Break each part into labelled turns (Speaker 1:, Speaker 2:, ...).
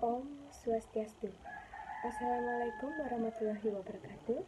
Speaker 1: Om Swastiastu. Assalamualaikum warahmatullahi wabarakatuh.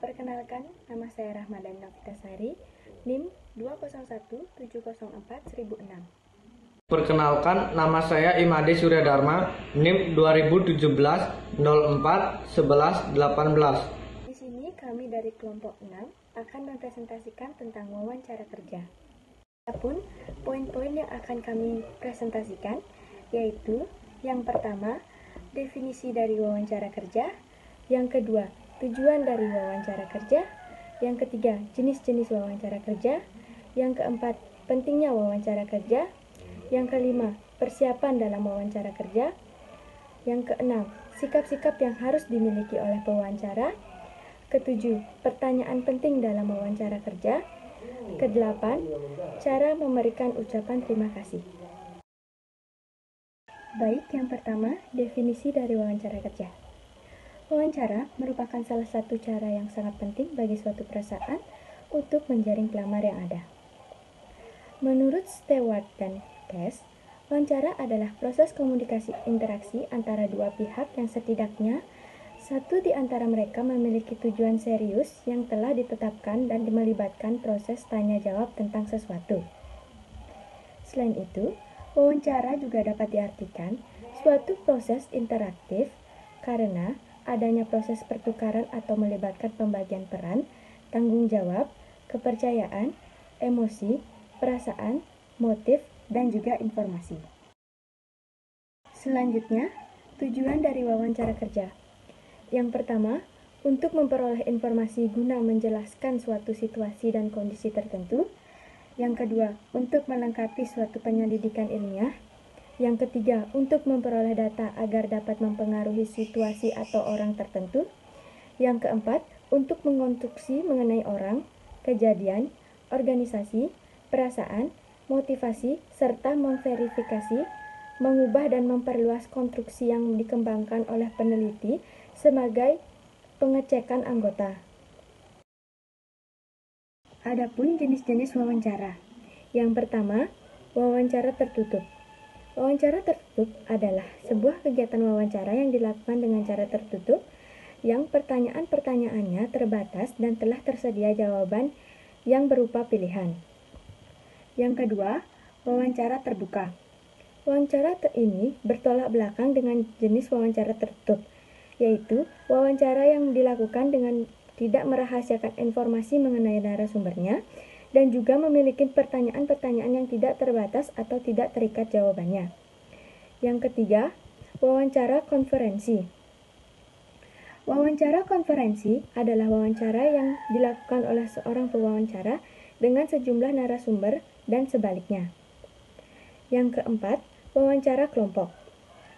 Speaker 1: Perkenalkan, nama saya Rahmadan Novitasari, NIM 201704006.
Speaker 2: Perkenalkan, nama saya Imade Suryadharma, NIM 2017-04-11-18.
Speaker 1: Di sini kami dari kelompok 6 akan mempresentasikan tentang wawancara kerja. Adapun poin-poin yang akan kami presentasikan yaitu yang pertama, definisi dari wawancara kerja, yang kedua, tujuan dari wawancara kerja, yang ketiga, jenis-jenis wawancara kerja, yang keempat, pentingnya wawancara kerja, yang kelima, persiapan dalam wawancara kerja, yang keenam, sikap-sikap yang harus dimiliki oleh pewawancara, ketujuh, pertanyaan penting dalam wawancara kerja, kedelapan, cara memberikan ucapan terima kasih. Baik, yang pertama, definisi dari wawancara kerja. Wawancara merupakan salah satu cara yang sangat penting bagi suatu perusahaan untuk menjaring pelamar yang ada. Menurut Stewart dan Cass, wawancara adalah proses komunikasi interaksi antara dua pihak yang setidaknya satu di antara mereka memiliki tujuan serius yang telah ditetapkan dan melibatkan proses tanya-jawab tentang sesuatu. Selain itu, wawancara juga dapat diartikan suatu proses interaktif karena adanya proses pertukaran atau melibatkan pembagian peran, tanggung jawab, kepercayaan, emosi, perasaan, motif, dan juga informasi. Selanjutnya, tujuan dari wawancara kerja. Yang pertama, untuk memperoleh informasi guna menjelaskan suatu situasi dan kondisi tertentu. Yang kedua, untuk melengkapi suatu penyelidikan ilmiah. Yang ketiga, untuk memperoleh data agar dapat mempengaruhi situasi atau orang tertentu. Yang keempat, untuk mengonstruksi mengenai orang, kejadian, organisasi, perasaan, motivasi, serta memverifikasi, mengubah dan memperluas konstruksi yang dikembangkan oleh peneliti sebagai pengecekan anggota. Adapun jenis-jenis wawancara. Yang pertama, wawancara tertutup. Wawancara tertutup adalah sebuah kegiatan wawancara yang dilakukan dengan cara tertutup, yang pertanyaan-pertanyaannya terbatas dan telah tersedia jawaban yang berupa pilihan. Yang kedua, wawancara terbuka. Wawancara ini bertolak belakang dengan jenis wawancara tertutup, yaitu wawancara yang dilakukan dengan tidak merahasiakan informasi mengenai narasumbernya, dan juga memiliki pertanyaan-pertanyaan yang tidak terbatas atau tidak terikat jawabannya. Yang ketiga, wawancara konferensi. Wawancara konferensi adalah wawancara yang dilakukan oleh seorang pewawancara dengan sejumlah narasumber dan sebaliknya. Yang keempat, wawancara kelompok.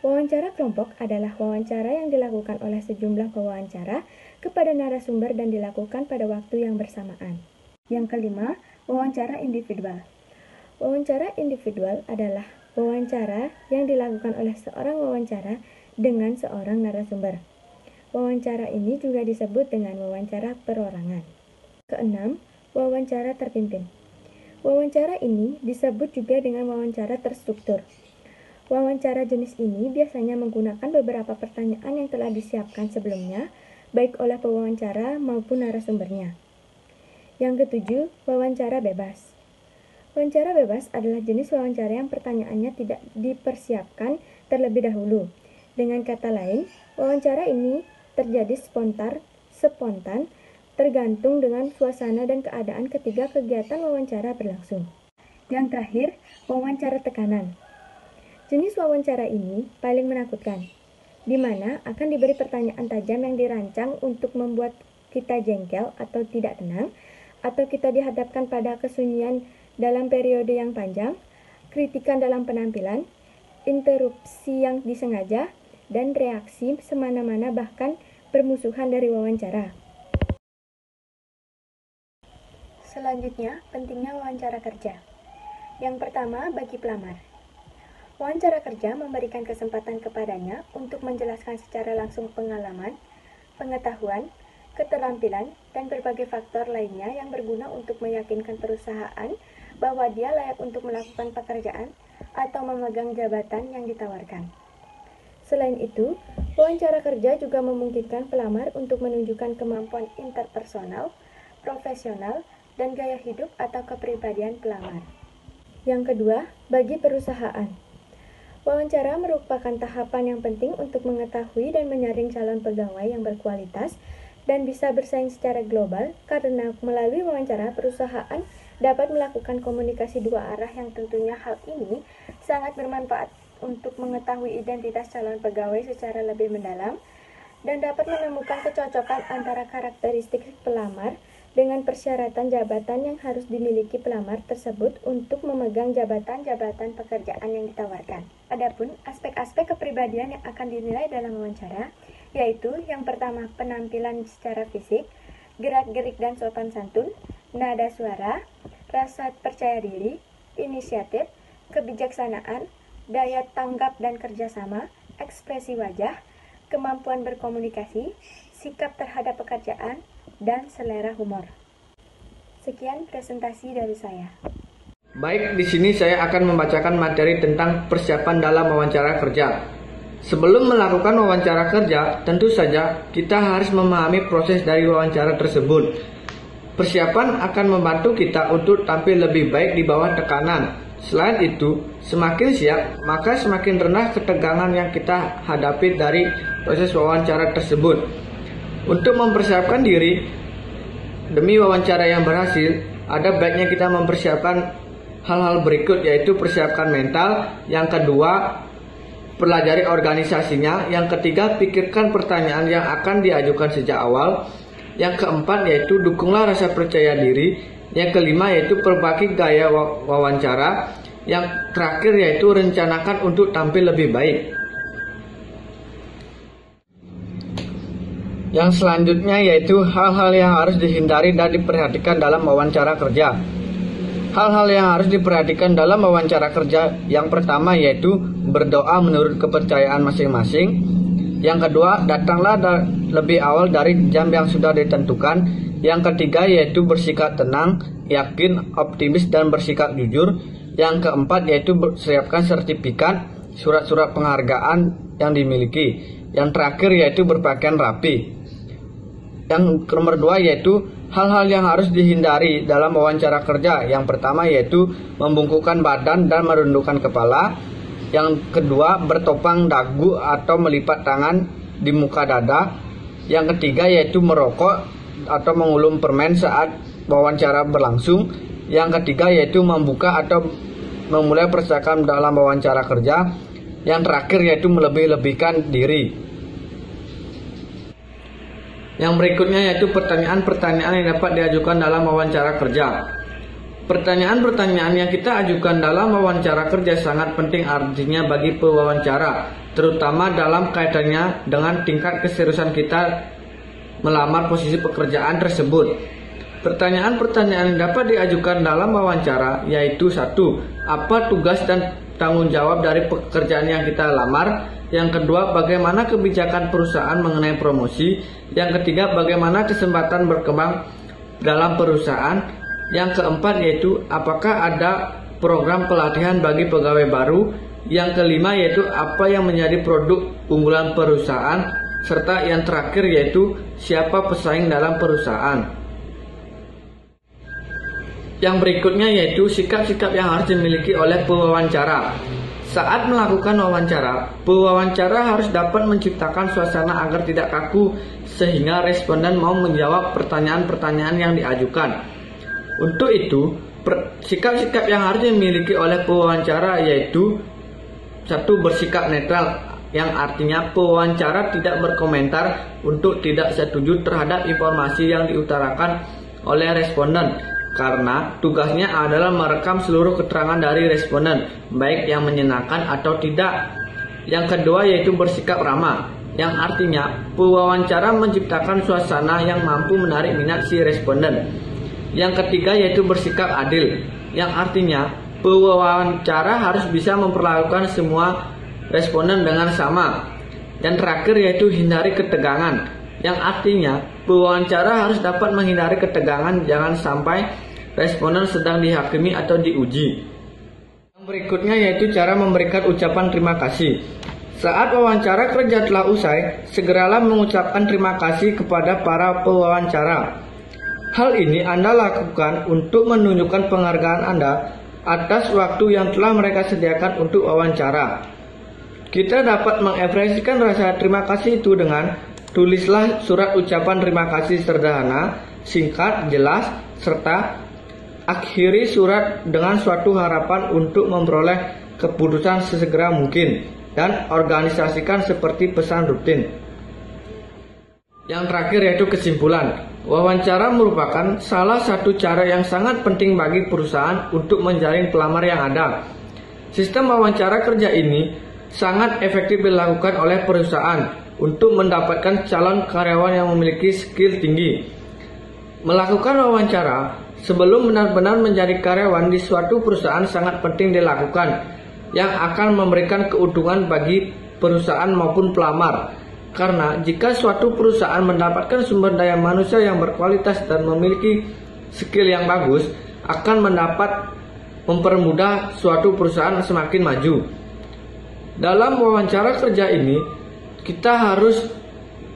Speaker 1: Wawancara kelompok adalah wawancara yang dilakukan oleh sejumlah pewawancara kepada narasumber dan dilakukan pada waktu yang bersamaan. Yang kelima, wawancara individual. Wawancara individual adalah wawancara yang dilakukan oleh seorang wawancara dengan seorang narasumber. Wawancara ini juga disebut dengan wawancara perorangan. Keenam, wawancara terpimpin. Wawancara ini disebut juga dengan wawancara terstruktur. Wawancara jenis ini biasanya menggunakan beberapa pertanyaan yang telah disiapkan sebelumnya, baik oleh pewawancara maupun narasumbernya. Yang ketujuh, wawancara bebas. Wawancara bebas adalah jenis wawancara yang pertanyaannya tidak dipersiapkan terlebih dahulu. Dengan kata lain, wawancara ini terjadi spontan, tergantung dengan suasana dan keadaan ketika kegiatan wawancara berlangsung. Yang terakhir, wawancara tekanan. Jenis wawancara ini paling menakutkan, di mana akan diberi pertanyaan tajam yang dirancang untuk membuat kita jengkel atau tidak tenang, atau kita dihadapkan pada kesunyian dalam periode yang panjang, kritikan dalam penampilan, interupsi yang disengaja, dan reaksi semena-mena bahkan permusuhan dari wawancara. Selanjutnya, pentingnya wawancara kerja. Yang pertama, bagi pelamar. Wawancara kerja memberikan kesempatan kepadanya untuk menjelaskan secara langsung pengalaman, pengetahuan, keterampilan, dan berbagai faktor lainnya yang berguna untuk meyakinkan perusahaan bahwa dia layak untuk melakukan pekerjaan atau memegang jabatan yang ditawarkan. Selain itu, wawancara kerja juga memungkinkan pelamar untuk menunjukkan kemampuan interpersonal, profesional, dan gaya hidup atau kepribadian pelamar. Yang kedua, bagi perusahaan. Wawancara merupakan tahapan yang penting untuk mengetahui dan menyaring calon pegawai yang berkualitas dan bisa bersaing secara global karena melalui wawancara perusahaan dapat melakukan komunikasi dua arah yang tentunya hal ini sangat bermanfaat untuk mengetahui identitas calon pegawai secara lebih mendalam dan dapat menemukan kecocokan antara karakteristik pelamar dengan persyaratan jabatan yang harus dimiliki pelamar tersebut untuk memegang jabatan-jabatan pekerjaan yang ditawarkan. Adapun aspek-aspek kepribadian yang akan dinilai dalam wawancara, yaitu yang pertama penampilan secara fisik, gerak-gerik dan sopan santun, nada suara, rasa percaya diri, inisiatif, kebijaksanaan, daya tanggap dan kerjasama, ekspresi wajah, kemampuan berkomunikasi, sikap terhadap pekerjaan, dan selera humor. Sekian presentasi dari saya.
Speaker 2: Baik, di sini saya akan membacakan materi tentang persiapan dalam wawancara kerja. Sebelum melakukan wawancara kerja, tentu saja kita harus memahami proses dari wawancara tersebut. Persiapan akan membantu kita untuk tampil lebih baik di bawah tekanan. Selain itu, semakin siap, maka semakin rendah ketegangan yang kita hadapi dari proses wawancara tersebut. Untuk mempersiapkan diri demi wawancara yang berhasil, ada baiknya kita mempersiapkan hal-hal berikut, yaitu persiapkan mental. Yang kedua, pelajari organisasinya. Yang ketiga, pikirkan pertanyaan yang akan diajukan sejak awal. Yang keempat, yaitu dukunglah rasa percaya diri. Yang kelima, yaitu perbaiki gaya wawancara. Yang terakhir, yaitu rencanakan untuk tampil lebih baik. Yang selanjutnya yaitu hal-hal yang harus dihindari dan diperhatikan dalam wawancara kerja. Hal-hal yang harus diperhatikan dalam wawancara kerja, yang pertama yaitu berdoa menurut kepercayaan masing-masing. Yang kedua, datanglah lebih awal dari jam yang sudah ditentukan. Yang ketiga yaitu bersikap tenang, yakin, optimis, dan bersikap jujur. Yang keempat yaitu siapkan sertifikat, surat-surat penghargaan yang dimiliki. Yang terakhir yaitu berpakaian rapi. Yang nomor 2 yaitu hal-hal yang harus dihindari dalam wawancara kerja. Yang pertama yaitu membungkukkan badan dan merundukkan kepala. Yang kedua, bertopang dagu atau melipat tangan di muka dada. Yang ketiga yaitu merokok atau mengulum permen saat wawancara berlangsung. Yang ketiga yaitu membuka atau memulai percakapan dalam wawancara kerja. Yang terakhir yaitu melebih-lebihkan diri. Yang berikutnya yaitu pertanyaan-pertanyaan yang dapat diajukan dalam wawancara kerja. Pertanyaan-pertanyaan yang kita ajukan dalam wawancara kerja sangat penting artinya bagi pewawancara, terutama dalam kaitannya dengan tingkat keseriusan kita melamar posisi pekerjaan tersebut. Pertanyaan-pertanyaan yang dapat diajukan dalam wawancara yaitu 1. Apa tugas dan tanggung jawab dari pekerjaan yang kita lamar? Yang kedua, bagaimana kebijakan perusahaan mengenai promosi? Yang ketiga, bagaimana kesempatan berkembang dalam perusahaan? Yang keempat yaitu, apakah ada program pelatihan bagi pegawai baru? Yang kelima yaitu, apa yang menjadi produk unggulan perusahaan? Serta yang terakhir yaitu, siapa pesaing dalam perusahaan? Yang berikutnya yaitu sikap-sikap yang harus dimiliki oleh pewawancara. Saat melakukan wawancara, pewawancara harus dapat menciptakan suasana agar tidak kaku sehingga responden mau menjawab pertanyaan-pertanyaan yang diajukan. Untuk itu, sikap-sikap yang harus dimiliki oleh pewawancara yaitu 1. Bersikap netral, yang artinya pewawancara tidak berkomentar untuk tidak setuju terhadap informasi yang diutarakan oleh responden, karena tugasnya adalah merekam seluruh keterangan dari responden, baik yang menyenangkan atau tidak. Yang kedua yaitu bersikap ramah, yang artinya pewawancara menciptakan suasana yang mampu menarik minat si responden. Yang ketiga yaitu bersikap adil, yang artinya pewawancara harus bisa memperlakukan semua responden dengan sama. Yang terakhir yaitu hindari ketegangan, yang artinya pewawancara harus dapat menghindari ketegangan, jangan sampai responden sedang dihakimi atau diuji. Yang berikutnya yaitu cara memberikan ucapan terima kasih. Saat wawancara kerja telah usai, segeralah mengucapkan terima kasih kepada para pewawancara. Hal ini Anda lakukan untuk menunjukkan penghargaan Anda atas waktu yang telah mereka sediakan untuk wawancara. Kita dapat mengekspresikan rasa terima kasih itu dengan tulislah surat ucapan terima kasih sederhana, singkat, jelas, serta akhiri surat dengan suatu harapan untuk memperoleh keputusan sesegera mungkin dan organisasikan seperti pesan rutin. Yang terakhir yaitu kesimpulan. Wawancara merupakan salah satu cara yang sangat penting bagi perusahaan untuk menjaring pelamar yang ada. Sistem wawancara kerja ini sangat efektif dilakukan oleh perusahaan untuk mendapatkan calon karyawan yang memiliki skill tinggi. Melakukan wawancara sebelum benar-benar menjadi karyawan di suatu perusahaan sangat penting dilakukan, yang akan memberikan keuntungan bagi perusahaan maupun pelamar. Karena jika suatu perusahaan mendapatkan sumber daya manusia yang berkualitas dan memiliki skill yang bagus, akan mempermudah suatu perusahaan semakin maju. Dalam wawancara kerja ini, kita harus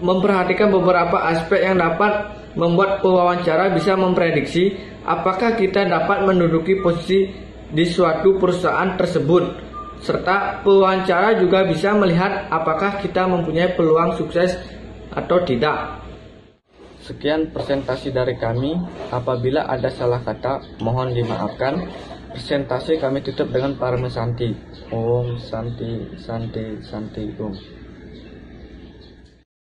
Speaker 2: memperhatikan beberapa aspek yang dapat membuat pewawancara bisa memprediksi apakah kita dapat menduduki posisi di suatu perusahaan tersebut, serta pewawancara juga bisa melihat apakah kita mempunyai peluang sukses atau tidak. Sekian presentasi dari kami. Apabila ada salah kata, mohon dimaafkan. Presentasi kami tutup dengan Parama Santi. Om Santi Santi Santi Om.